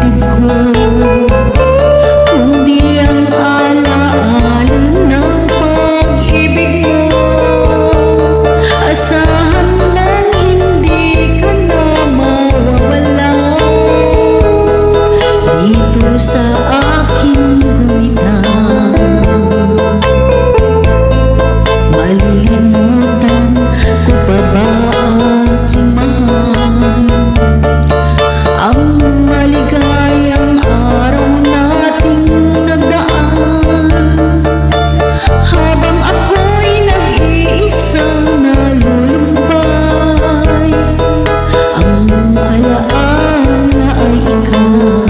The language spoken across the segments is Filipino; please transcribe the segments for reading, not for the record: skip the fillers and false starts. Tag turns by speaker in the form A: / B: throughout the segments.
A: dibdib ko, kundi ang alaala ng pag-ibig mo. Asahan lang hindi ka na mawawala dito sa aking guwitan. Malilimutan ko pa ba aking mahal ang maligayang araw nating nagdaan, habang ako'y nag-iisang nalulumbay. Ang alaala ay ikaw.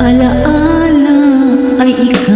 A: Alaala ay ikaw.